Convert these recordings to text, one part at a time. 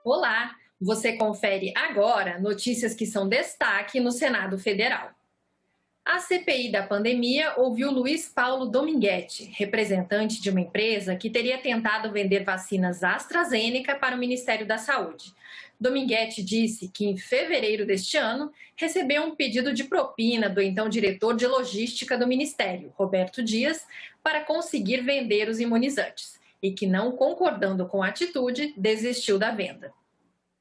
Olá, você confere agora notícias que são destaque no Senado Federal. A CPI da pandemia ouviu Luiz Paulo Dominguete, representante de uma empresa que teria tentado vender vacinas AstraZeneca para o Ministério da Saúde. Dominguete disse que em fevereiro deste ano recebeu um pedido de propina do então diretor de logística do Ministério, Roberto Dias, para conseguir vender os imunizantes e que, não concordando com a atitude, desistiu da venda.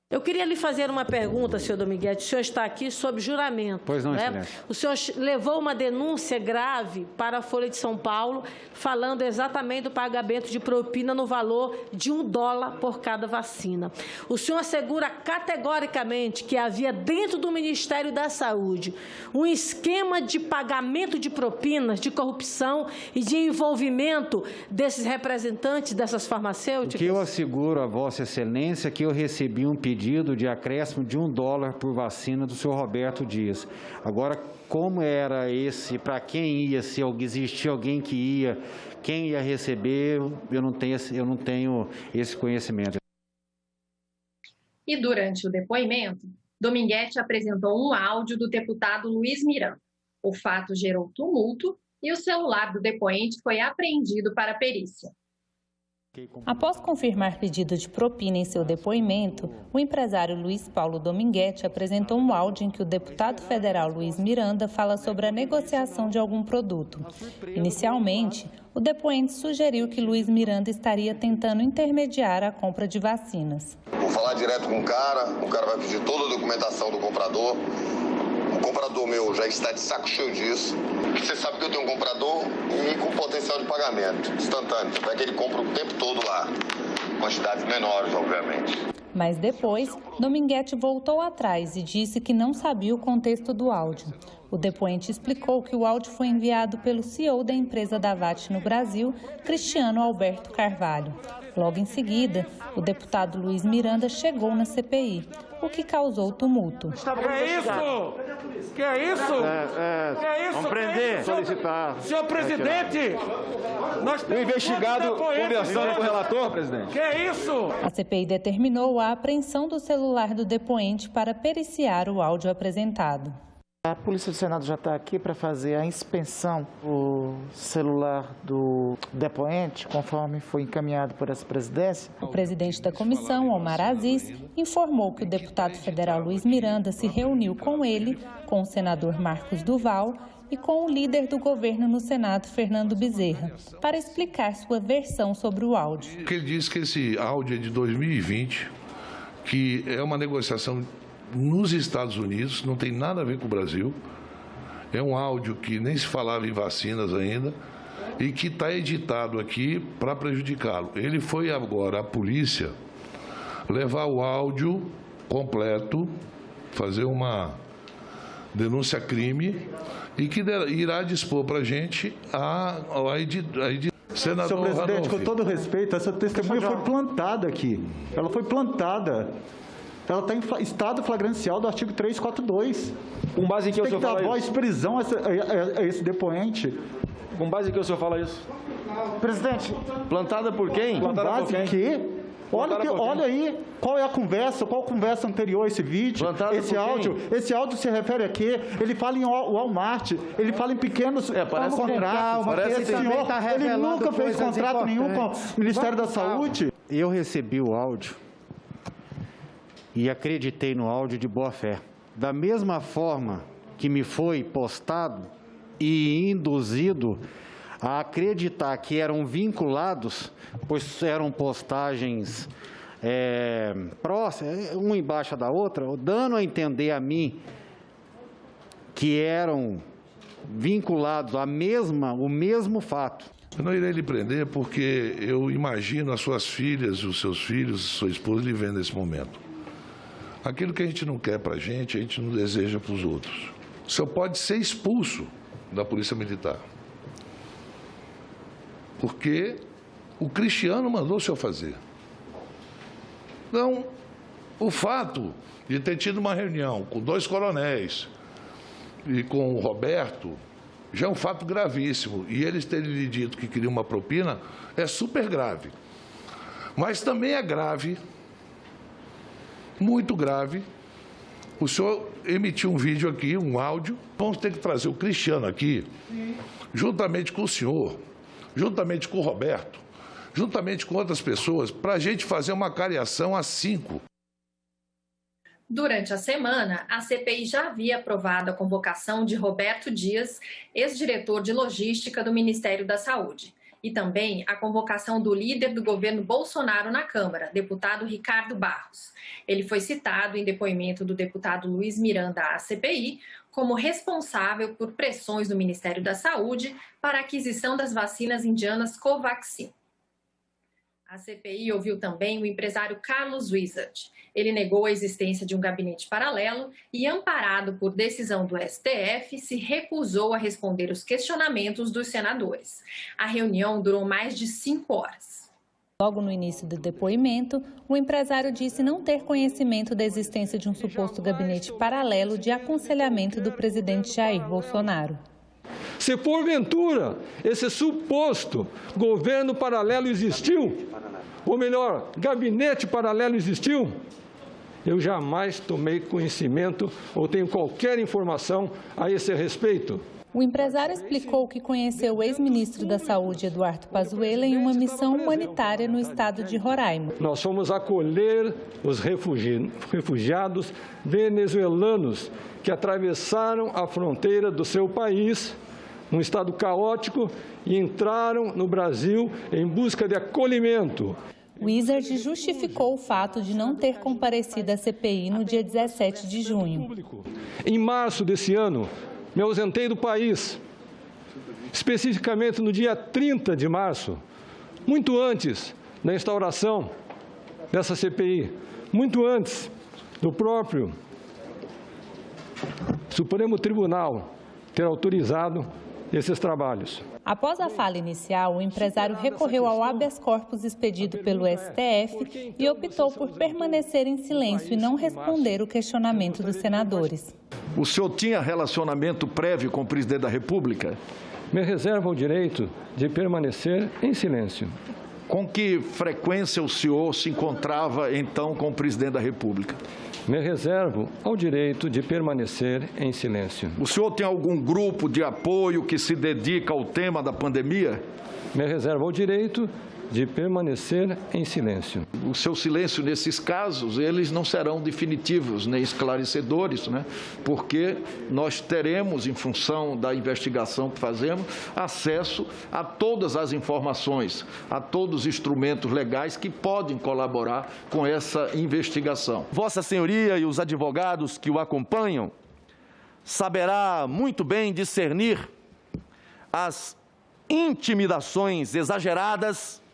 Eu queria lhe fazer uma pergunta, senhor Dominguete. O senhor está aqui sob juramento. Pois não, né? excelência. O senhor levou uma denúncia grave para a Folha de São Paulo, falando exatamente do pagamento de propina no valor de $1 por cada vacina. O senhor assegura categoricamente que havia dentro do Ministério da Saúde um esquema de pagamento de propinas, de corrupção e de envolvimento desses representantes dessas farmacêuticas? O que eu asseguro a Vossa Excelência é que eu recebi um pedido de acréscimo de $1 por vacina do senhor Roberto Dias. Agora, como era esse, para quem ia, se existia alguém que ia, quem ia receber, eu não tenho esse conhecimento. E durante o depoimento, Dominguete apresentou um áudio do deputado Luiz Miranda. O fato gerou tumulto e o celular do depoente foi apreendido para a perícia. Após confirmar pedido de propina em seu depoimento, o empresário Luiz Paulo Dominguete apresentou um áudio em que o deputado federal Luiz Miranda fala sobre a negociação de algum produto. Inicialmente, o depoente sugeriu que Luiz Miranda estaria tentando intermediar a compra de vacinas. Vou falar direto com o cara vai pedir toda a documentação do comprador. O comprador meu já está de saco cheio disso. Você sabe que eu tenho um comprador e com potencial de pagamento instantâneo. Até que ele compra o tempo todo lá. Quantidades menores, obviamente. Mas depois, Dominguete voltou atrás e disse que não sabia o contexto do áudio. O depoente explicou que o áudio foi enviado pelo CEO da empresa Davat no Brasil, Cristiano Alberto Carvalho. Logo em seguida, o deputado Luiz Miranda chegou na CPI, o que causou tumulto. Que é isso? Que é isso? Que é isso? Vamos prender, solicitar. Senhor presidente, nós o investigado conversando com o relator, presidente. Que é isso? A CPI determinou a apreensão do celular do depoente para periciar o áudio apresentado. A Polícia do Senado já está aqui para fazer a inspeção do celular do depoente, conforme foi encaminhado por essa presidência. O presidente da comissão, Omar Aziz, informou que o deputado federal Luiz Miranda se reuniu com ele, com o senador Marcos Duval e com o líder do governo no Senado, Fernando Bezerra, para explicar sua versão sobre o áudio. Ele disse que esse áudio é de 2020, que é uma negociação nos Estados Unidos, não tem nada a ver com o Brasil. É um áudio que nem se falava em vacinas ainda e que está editado aqui para prejudicá-lo. Ele foi agora à polícia levar o áudio completo, fazer uma denúncia crime e que irá dispor para a gente a edição. Senador Senhor presidente, Ranolfi, com todo respeito, essa testemunha foi plantada aqui. Ela foi plantada. Ela está em estado flagrancial do artigo 342. Com base em que o senhor fala isso? Tem que dar voz e prisão a esse depoente. Com base em que o senhor fala isso? Presidente. Plantada por quem? Com base em que? Olha aí, qual é a conversa, qual conversa anterior a esse vídeo, esse áudio se refere a quê? Ele fala em Walmart, ele fala em pequenos contratos. Ele nunca fez contrato nenhum com o Ministério da Saúde. Eu recebi o áudio e acreditei no áudio de boa fé. Da mesma forma que me foi postado e induzido a acreditar que eram vinculados, pois eram postagens próximas, uma embaixo da outra, dando a entender a mim que eram vinculados o mesmo fato. Eu não irei lhe prender porque eu imagino as suas filhas, os seus filhos, sua esposa lhe vendo nesse momento. Aquilo que a gente não quer para a gente não deseja para os outros. O senhor pode ser expulso da Polícia Militar. Porque o Cristiano mandou o senhor fazer. Então, o fato de ter tido uma reunião com 2 coronéis e com o Roberto já é um fato gravíssimo. E eles terem lhe dito que queriam uma propina é super grave. Mas também é grave muito grave. O senhor emitiu um vídeo aqui, um áudio. Vamos ter que trazer o Cristiano aqui, juntamente com o senhor, juntamente com o Roberto, juntamente com outras pessoas, para a gente fazer uma cariação a 5. Durante a semana, a CPI já havia aprovado a convocação de Roberto Dias, ex-diretor de logística do Ministério da Saúde, e também a convocação do líder do governo Bolsonaro na Câmara, deputado Ricardo Barros. Ele foi citado em depoimento do deputado Luiz Miranda à CPI como responsável por pressões do Ministério da Saúde para a aquisição das vacinas indianas Covaxin. A CPI ouviu também o empresário Carlos Wizard. Ele negou a existência de um gabinete paralelo e, amparado por decisão do STF, se recusou a responder os questionamentos dos senadores. A reunião durou mais de 5 horas. Logo no início do depoimento, o empresário disse não ter conhecimento da existência de um suposto gabinete paralelo de aconselhamento do presidente Jair Bolsonaro. Se porventura esse suposto governo paralelo existiu, ou melhor, gabinete paralelo existiu, eu jamais tomei conhecimento ou tenho qualquer informação a esse respeito. O empresário explicou que conheceu o ex-ministro da Saúde, Eduardo Pazuello, em uma missão humanitária no estado de Roraima. Nós fomos acolher os refugiados venezuelanos que atravessaram a fronteira do seu país, num estado caótico, e entraram no Brasil em busca de acolhimento. Wizard justificou o fato de não ter comparecido à CPI no dia 17 de junho. Em março desse ano, me ausentei do país, especificamente no dia 30 de março, muito antes da instauração dessa CPI, muito antes do próprio Supremo Tribunal ter autorizado esses trabalhos. Após a fala inicial, o empresário recorreu ao habeas corpus expedido pelo STF e optou por permanecer em silêncio e não responder o questionamento dos senadores. O senhor tinha relacionamento prévio com o presidente da República? Me reservo o direito de permanecer em silêncio. Com que frequência o senhor se encontrava, então, com o presidente da República? Me reservo ao direito de permanecer em silêncio. O senhor tem algum grupo de apoio que se dedica ao tema da pandemia? Me reservo ao direito de permanecer em silêncio. O seu silêncio nesses casos, eles não serão definitivos nem esclarecedores, né? Porque nós teremos, em função da investigação que fazemos, acesso a todas as informações, a todos os instrumentos legais que podem colaborar com essa investigação. Vossa Senhoria e os advogados que o acompanham saberá muito bem discernir as intimidações exageradas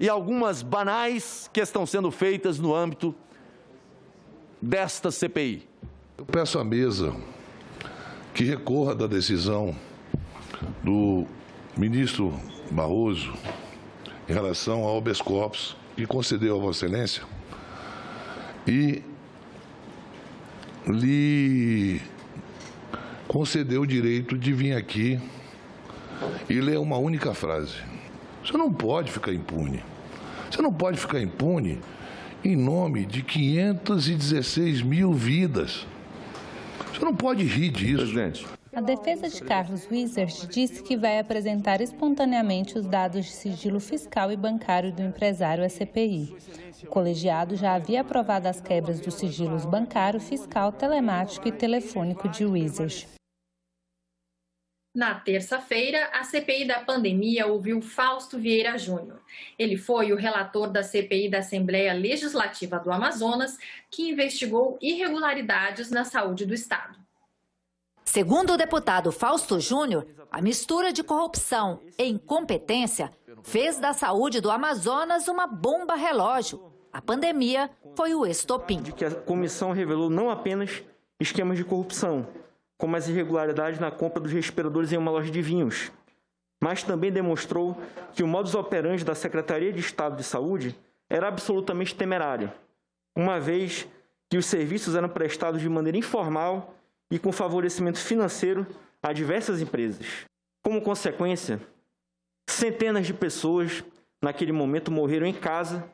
e algumas banais que estão sendo feitas no âmbito desta CPI. Eu peço à mesa que recorra da decisão do ministro Barroso em relação ao habeas corpus que concedeu a Vossa Excelência e lhe concedeu o direito de vir aqui e ler uma única frase. Você não pode ficar impune. Você não pode ficar impune em nome de 516 mil vidas. Você não pode rir disso. Presidente. A defesa de Carlos Wizard disse que vai apresentar espontaneamente os dados de sigilo fiscal e bancário do empresário à CPI. O colegiado já havia aprovado as quebras dos sigilos bancário, fiscal, telemático e telefônico de Wizard. Na terça-feira, a CPI da pandemia ouviu Fausto Vieira Júnior. Ele foi o relator da CPI da Assembleia Legislativa do Amazonas, que investigou irregularidades na saúde do estado. Segundo o deputado Fausto Júnior, a mistura de corrupção e incompetência fez da saúde do Amazonas uma bomba relógio. A pandemia foi o estopim. A comissão revelou não apenas esquemas de corrupção, como as irregularidades na compra dos respiradores em uma loja de vinhos, mas também demonstrou que o modus operandi da Secretaria de Estado de Saúde era absolutamente temerário, uma vez que os serviços eram prestados de maneira informal e com favorecimento financeiro a diversas empresas. Como consequência, centenas de pessoas naquele momento morreram em casa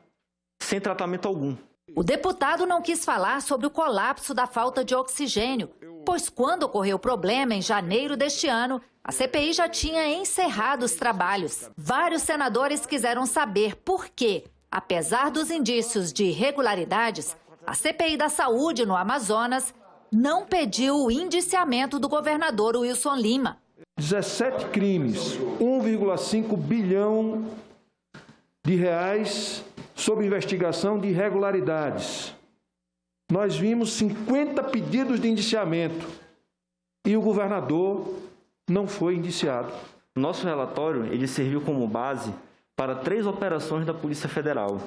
sem tratamento algum. O deputado não quis falar sobre o colapso da falta de oxigênio, pois quando ocorreu o problema em janeiro deste ano, a CPI já tinha encerrado os trabalhos. Vários senadores quiseram saber por que, apesar dos indícios de irregularidades, a CPI da Saúde no Amazonas não pediu o indiciamento do governador Wilson Lima. 17 crimes, 1,5 bilhão de reais sob investigação de irregularidades. Nós vimos 50 pedidos de indiciamento e o governador não foi indiciado. Nosso relatório ele serviu como base para 3 operações da Polícia Federal,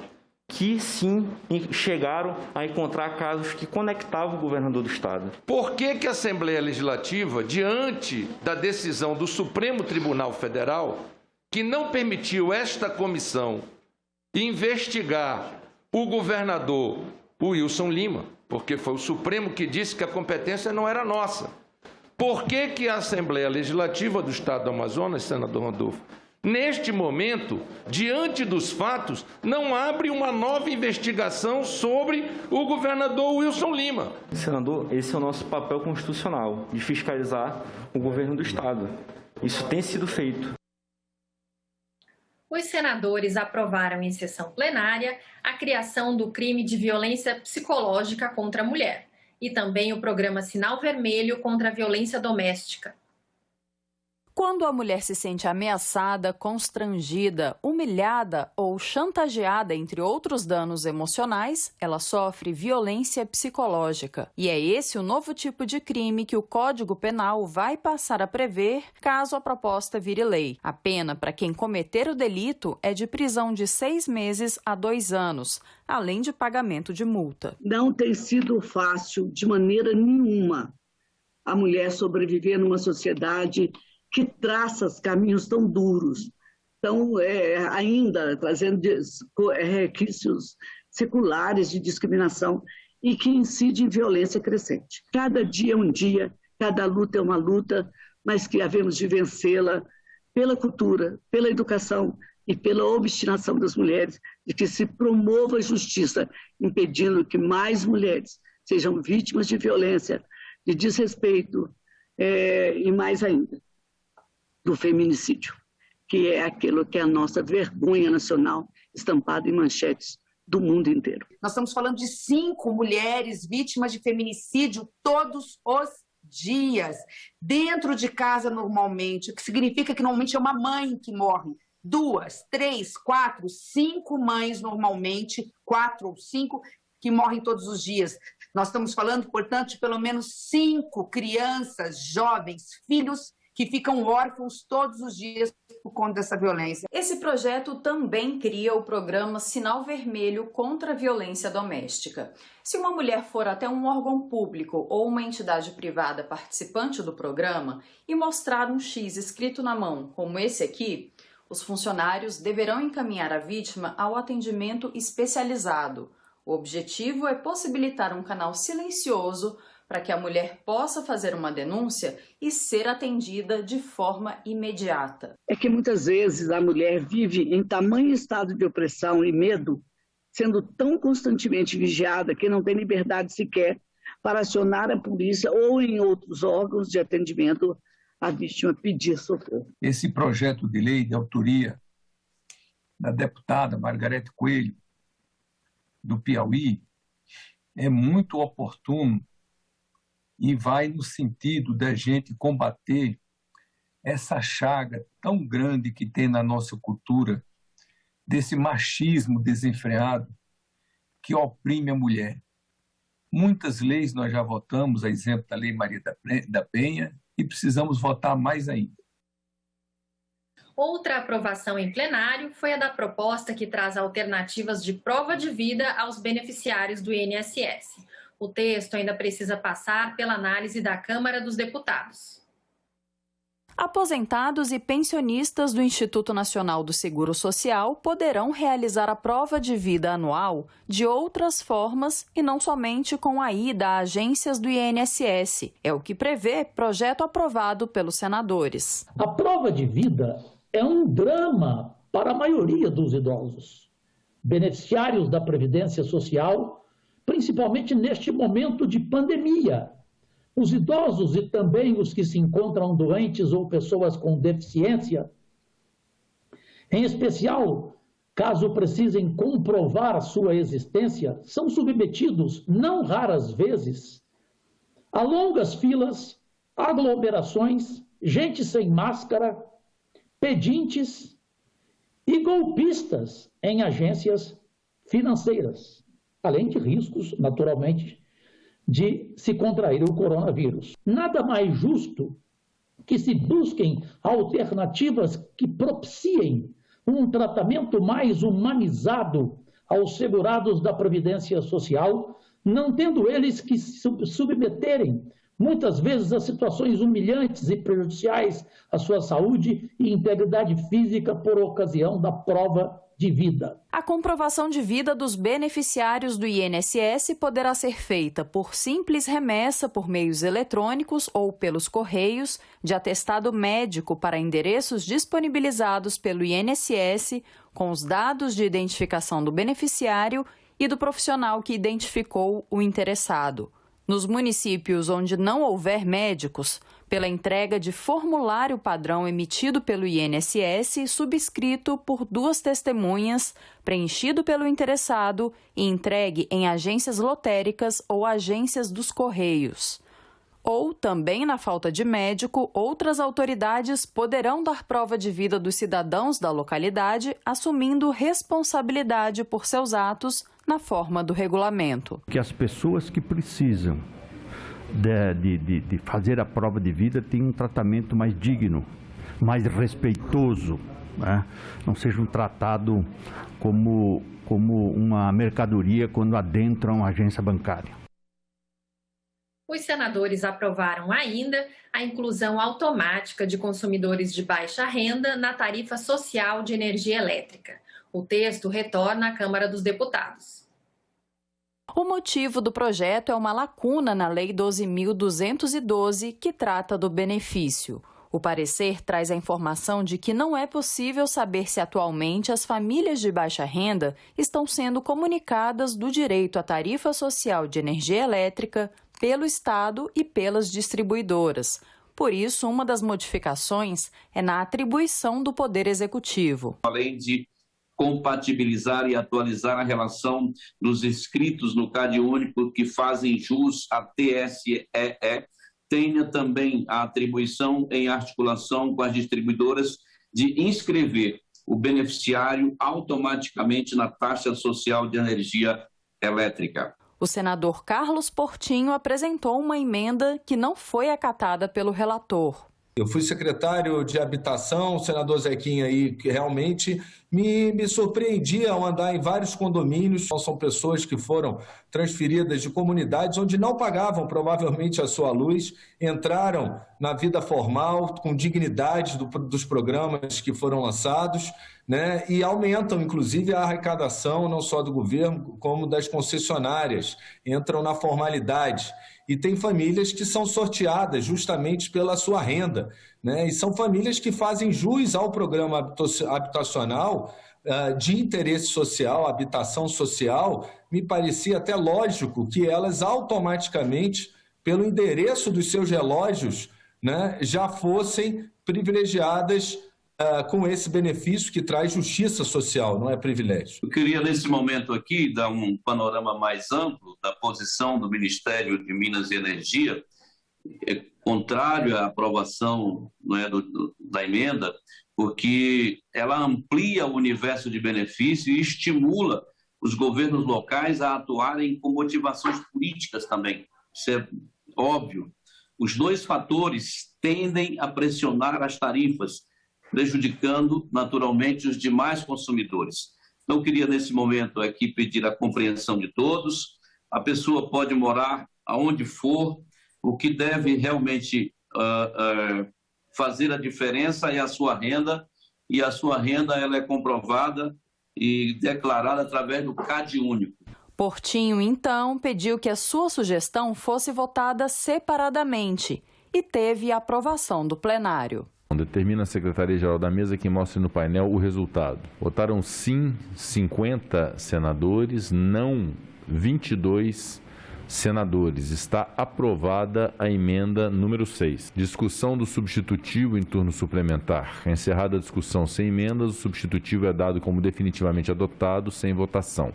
que sim chegaram a encontrar casos que conectavam o governador do Estado. Por que a Assembleia Legislativa, diante da decisão do Supremo Tribunal Federal, que não permitiu esta comissão investigar o governador Wilson Lima, porque foi o Supremo que disse que a competência não era nossa, por que a Assembleia Legislativa do Estado do Amazonas, senador Randolfo, neste momento, diante dos fatos, não abre uma nova investigação sobre o governador Wilson Lima? Senador, esse é o nosso papel constitucional, de fiscalizar o governo do Estado. Isso tem sido feito. Os senadores aprovaram em sessão plenária a criação do crime de violência psicológica contra a mulher e também o programa Sinal Vermelho contra a violência doméstica. Quando a mulher se sente ameaçada, constrangida, humilhada ou chantageada, entre outros danos emocionais, ela sofre violência psicológica. E é esse o novo tipo de crime que o Código Penal vai passar a prever caso a proposta vire lei. A pena para quem cometer o delito é de prisão de 6 meses a 2 anos, além de pagamento de multa. Não tem sido fácil, de maneira nenhuma, a mulher sobreviver numa sociedade que traça caminhos tão duros, ainda trazendo requisitos seculares de discriminação e que incide em violência crescente. Cada dia é um dia, cada luta é uma luta, mas que havemos de vencê-la pela cultura, pela educação e pela obstinação das mulheres, de que se promova a justiça, impedindo que mais mulheres sejam vítimas de violência, de desrespeito e mais ainda, do feminicídio, que é aquilo que é a nossa vergonha nacional, estampada em manchetes do mundo inteiro. Nós estamos falando de 5 mulheres vítimas de feminicídio todos os dias, dentro de casa normalmente, o que significa que normalmente é uma mãe que morre. 2, 3, 4, 5 mães normalmente, 4 ou 5, que morrem todos os dias. Nós estamos falando, portanto, de pelo menos 5 crianças, jovens, filhos que ficam órfãos todos os dias por conta dessa violência. Esse projeto também cria o programa Sinal Vermelho contra a Violência Doméstica. Se uma mulher for até um órgão público ou uma entidade privada participante do programa e mostrar um X escrito na mão, como esse aqui, os funcionários deverão encaminhar a vítima ao atendimento especializado. O objetivo é possibilitar um canal silencioso para que a mulher possa fazer uma denúncia e ser atendida de forma imediata. É que muitas vezes a mulher vive em tamanho estado de opressão e medo, sendo tão constantemente vigiada que não tem liberdade sequer para acionar a polícia ou em outros órgãos de atendimento à vítima pedir socorro. Esse projeto de lei de autoria da deputada Margarete Coelho, do Piauí, é muito oportuno e vai no sentido da gente combater essa chaga tão grande que tem na nossa cultura, desse machismo desenfreado que oprime a mulher. Muitas leis nós já votamos, a exemplo da Lei Maria da Penha, e precisamos votar mais ainda. Outra aprovação em plenário foi a da proposta que traz alternativas de prova de vida aos beneficiários do INSS. O texto ainda precisa passar pela análise da Câmara dos Deputados. Aposentados e pensionistas do Instituto Nacional do Seguro Social poderão realizar a prova de vida anual de outras formas e não somente com a ida a agências do INSS. É o que prevê projeto aprovado pelos senadores. A prova de vida é um drama para a maioria dos idosos. Beneficiários da Previdência Social principalmente neste momento de pandemia. Os idosos e também os que se encontram doentes ou pessoas com deficiência, em especial, caso precisem comprovar sua existência, são submetidos, não raras vezes, a longas filas, aglomerações, gente sem máscara, pedintes e golpistas em agências financeiras, além de riscos, naturalmente, de se contrair o coronavírus. Nada mais justo que se busquem alternativas que propiciem um tratamento mais humanizado aos segurados da Previdência Social, não tendo eles que se submeterem, muitas vezes, a situações humilhantes e prejudiciais à sua saúde e integridade física por ocasião da prova de vida. A comprovação de vida dos beneficiários do INSS poderá ser feita por simples remessa por meios eletrônicos ou pelos correios, de atestado médico para endereços disponibilizados pelo INSS, com os dados de identificação do beneficiário e do profissional que identificou o interessado. Nos municípios onde não houver médicos, pela entrega de formulário padrão emitido pelo INSS, subscrito por 2 testemunhas, preenchido pelo interessado e entregue em agências lotéricas ou agências dos Correios. Ou, também na falta de médico, outras autoridades poderão dar prova de vida dos cidadãos da localidade, assumindo responsabilidade por seus atos na forma do regulamento. Que as pessoas que precisam de fazer a prova de vida tenham um tratamento mais digno, mais respeitoso, né? Não sejam tratados como uma mercadoria quando adentram a agência bancária. Os senadores aprovaram ainda a inclusão automática de consumidores de baixa renda na tarifa social de energia elétrica. O texto retorna à Câmara dos Deputados. O motivo do projeto é uma lacuna na Lei 12.212, que trata do benefício. O parecer traz a informação de que não é possível saber se atualmente as famílias de baixa renda estão sendo comunicadas do direito à tarifa social de energia elétrica pelo Estado e pelas distribuidoras. Por isso, uma das modificações é na atribuição do Poder Executivo. Além de compatibilizar e atualizar a relação dos inscritos no CAD único que fazem jus à TSEE, tenha também a atribuição em articulação com as distribuidoras de inscrever o beneficiário automaticamente na taxa social de energia elétrica. O senador Carlos Portinho apresentou uma emenda que não foi acatada pelo relator. Eu fui secretário de Habitação, o senador Zequinha aí, que realmente me surpreendia ao andar em vários condomínios. São pessoas que foram transferidas de comunidades onde não pagavam provavelmente a sua luz, entraram na vida formal com dignidade dos programas que foram lançados, né? E aumentam, inclusive, a arrecadação não só do governo, como das concessionárias, entram na formalidade. E tem famílias que são sorteadas justamente pela sua renda, né? E são famílias que fazem jus ao programa habitacional de interesse social, habitação social. Me parecia até lógico que elas automaticamente, pelo endereço dos seus relógios, né, já fossem privilegiadas com esse benefício que traz justiça social, não é privilégio. Eu queria, nesse momento aqui, dar um panorama mais amplo da posição do Ministério de Minas e Energia, contrário à aprovação, não é, da emenda, porque ela amplia o universo de benefício e estimula os governos locais a atuarem com motivações políticas também. Isso é óbvio. Os dois fatores tendem a pressionar as tarifas, prejudicando naturalmente os demais consumidores. Então, eu queria nesse momento aqui pedir a compreensão de todos. A pessoa pode morar aonde for, o que deve realmente fazer a diferença é a sua renda, e a sua renda ela é comprovada e declarada através do CAD único. Portinho, então, pediu que a sua sugestão fosse votada separadamente e teve a aprovação do plenário. Determina a Secretaria-Geral da Mesa que mostre no painel o resultado. Votaram sim 50 senadores, não 22 senadores. Está aprovada a emenda número 6. Discussão do substitutivo em turno suplementar. Encerrada a discussão sem emendas, o substitutivo é dado como definitivamente adotado, sem votação.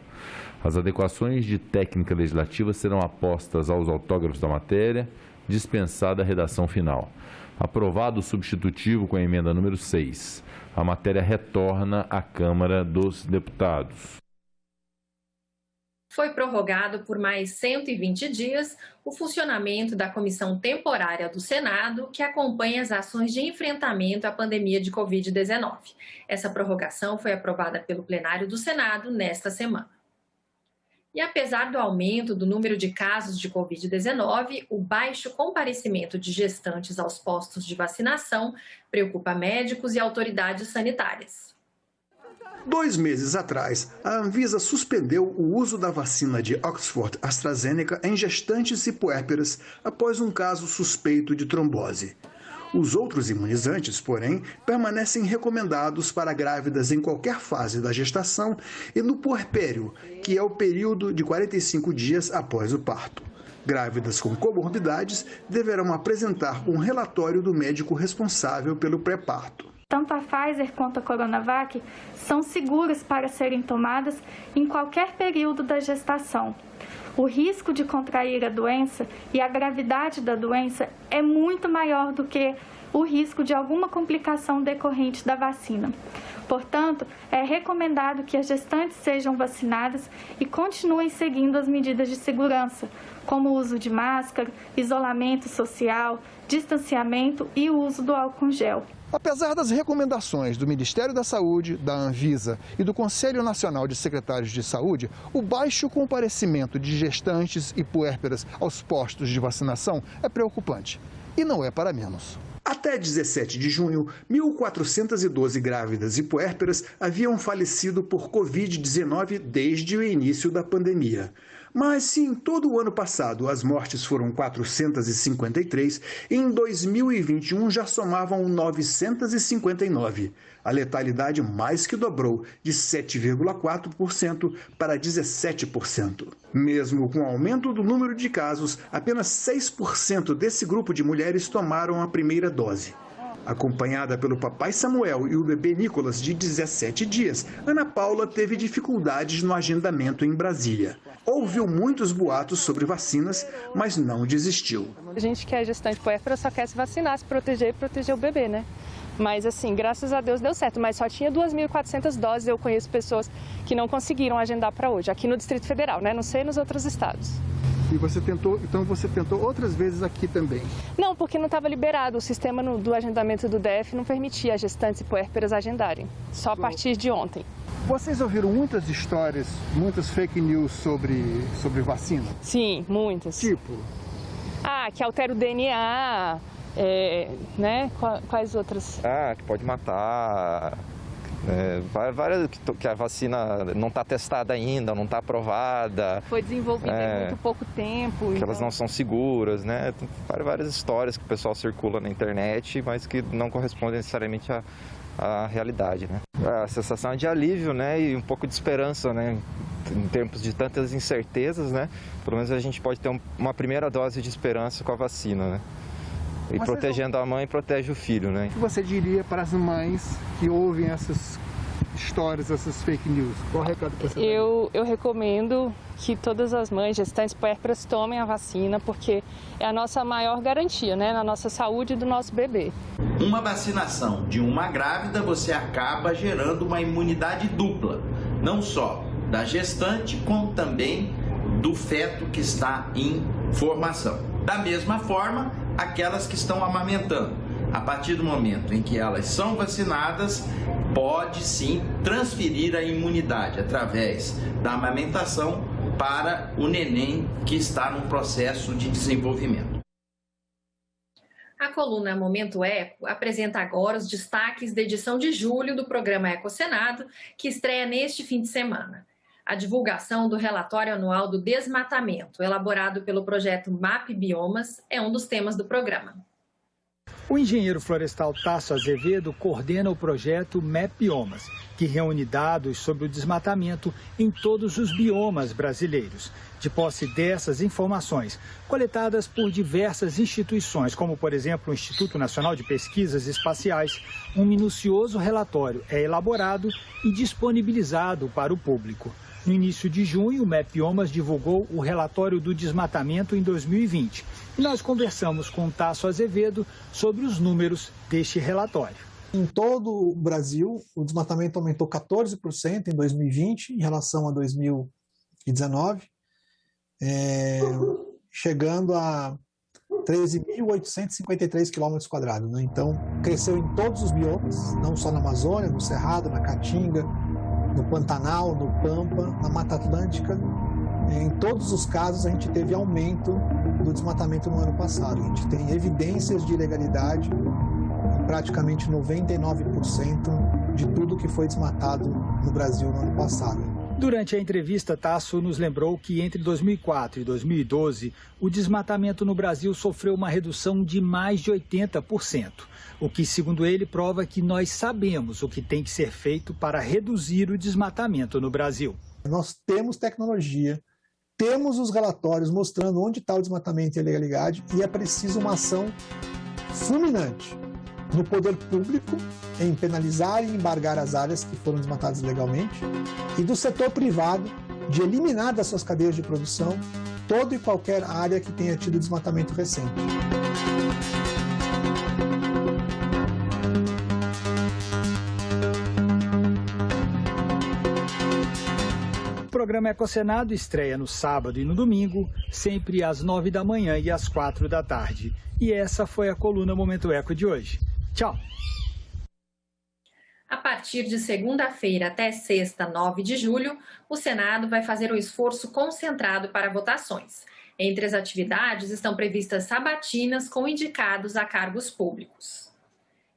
As adequações de técnica legislativa serão apostas aos autógrafos da matéria, dispensada a redação final. Aprovado o substitutivo com a emenda número 6. A matéria retorna à Câmara dos Deputados. Foi prorrogado por mais 120 dias o funcionamento da Comissão Temporária do Senado, que acompanha as ações de enfrentamento à pandemia de Covid-19. Essa prorrogação foi aprovada pelo plenário do Senado nesta semana. E apesar do aumento do número de casos de Covid-19, o baixo comparecimento de gestantes aos postos de vacinação preocupa médicos e autoridades sanitárias. 2 meses atrás, a Anvisa suspendeu o uso da vacina de Oxford AstraZeneca em gestantes e puérperas após um caso suspeito de trombose. Os outros imunizantes, porém, permanecem recomendados para grávidas em qualquer fase da gestação e no puerpério, que é o período de 45 dias após o parto. Grávidas com comorbidades deverão apresentar um relatório do médico responsável pelo pré-parto. Tanto a Pfizer quanto a Coronavac são seguras para serem tomadas em qualquer período da gestação. O risco de contrair a doença e a gravidade da doença é muito maior do que o risco de alguma complicação decorrente da vacina. Portanto, é recomendado que as gestantes sejam vacinadas e continuem seguindo as medidas de segurança, como o uso de máscara, isolamento social, distanciamento e o uso do álcool gel. Apesar das recomendações do Ministério da Saúde, da Anvisa e do Conselho Nacional de Secretários de Saúde, o baixo comparecimento de gestantes e puérperas aos postos de vacinação é preocupante. E não é para menos. Até 17 de junho, 1.412 grávidas e puérperas haviam falecido por Covid-19 desde o início da pandemia. Mas se em todo o ano passado as mortes foram 453, em 2021 já somavam 959. A letalidade mais que dobrou, de 7,4% para 17%. Mesmo com o aumento do número de casos, apenas 6% desse grupo de mulheres tomaram a primeira dose. Acompanhada pelo papai Samuel e o bebê Nicolas, de 17 dias, Ana Paula teve dificuldades no agendamento em Brasília. Ouviu muitos boatos sobre vacinas, mas não desistiu. A gente que é gestante puérpera só quer se vacinar, se proteger e proteger o bebê, né? Mas assim, graças a Deus deu certo, mas só tinha 2.400 doses. Eu conheço pessoas que não conseguiram agendar para hoje, aqui no Distrito Federal, né? Não sei nos outros estados. E você tentou outras vezes aqui também? Não, porque não estava liberado. O sistema do agendamento do DF não permitia as gestantes e puérperas agendarem, só a partir de ontem. Vocês ouviram muitas histórias, muitas fake news sobre vacina? Sim, muitas. Tipo? Que altera o DNA, né? Quais outras? Que pode matar... várias que a vacina não está testada ainda, não está aprovada. Foi desenvolvida em muito pouco tempo. Que elas não são seguras, né? Tem várias histórias que o pessoal circula na internet, mas que não correspondem necessariamente à realidade, né? A sensação é de alívio, né? E um pouco de esperança, né? Em tempos de tantas incertezas, né? Pelo menos a gente pode ter uma primeira dose de esperança com a vacina, né? E protegendo a mãe, protege o filho, né? O que você diria para as mães que ouvem essas histórias, essas fake news? Qual o recado que você dá? Eu recomendo que todas as mães, gestantes puérperas, tomem a vacina, porque é a nossa maior garantia, né? Na nossa saúde e do nosso bebê. Uma vacinação de uma grávida, você acaba gerando uma imunidade dupla. Não só da gestante, como também do feto que está em formação. Da mesma forma, aquelas que estão amamentando. A partir do momento em que elas são vacinadas, pode sim transferir a imunidade através da amamentação para o neném que está no processo de desenvolvimento. A coluna Momento Eco apresenta agora os destaques da edição de julho do programa Eco Senado, que estreia neste fim de semana. A divulgação do relatório anual do desmatamento, elaborado pelo projeto MAP Biomas, é um dos temas do programa. O engenheiro florestal Tasso Azevedo coordena o projeto MAP Biomas, que reúne dados sobre o desmatamento em todos os biomas brasileiros. De posse dessas informações, coletadas por diversas instituições, como, por exemplo, o Instituto Nacional de Pesquisas Espaciais, um minucioso relatório é elaborado e disponibilizado para o público. No início de junho, o MAP Biomas divulgou o relatório do desmatamento em 2020. E nós conversamos com Tasso Azevedo sobre os números deste relatório. Em todo o Brasil, o desmatamento aumentou 14% em 2020 em relação a 2019, chegando a 13.853 km². Né? Então, cresceu em todos os biomas, não só na Amazônia, no Cerrado, na Caatinga, no Pantanal, no Pampa, na Mata Atlântica. Em todos os casos, a gente teve aumento do desmatamento no ano passado. A gente tem evidências de ilegalidade em praticamente 99% de tudo que foi desmatado no Brasil no ano passado. Durante a entrevista, Tasso nos lembrou que entre 2004 e 2012, o desmatamento no Brasil sofreu uma redução de mais de 80%, o que, segundo ele, prova que nós sabemos o que tem que ser feito para reduzir o desmatamento no Brasil. Nós temos tecnologia, temos os relatórios mostrando onde está o desmatamento e a ilegalidade, e é preciso uma ação fulminante no poder público em penalizar e embargar as áreas que foram desmatadas ilegalmente, e do setor privado de eliminar das suas cadeias de produção toda e qualquer área que tenha tido desmatamento recente. O programa Ecocenado estreia no sábado e no domingo, sempre às 9 da manhã e às 4 da tarde. E essa foi a coluna Momento Eco de hoje. Tchau! A partir de segunda-feira até sexta, 9 de julho, o Senado vai fazer um esforço concentrado para votações. Entre as atividades estão previstas sabatinas com indicados a cargos públicos.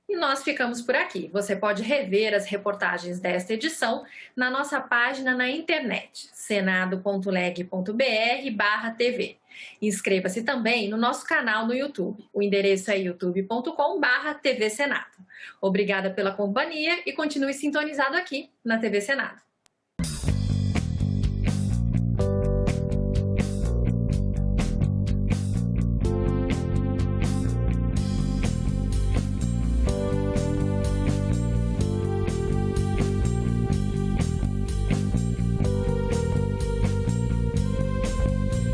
E nós ficamos por aqui. Você pode rever as reportagens desta edição na nossa página na internet, senado.leg.br/TV. Inscreva-se também no nosso canal no YouTube. O endereço é youtube.com/TV Senado. Obrigada pela companhia e continue sintonizado aqui na TV Senado.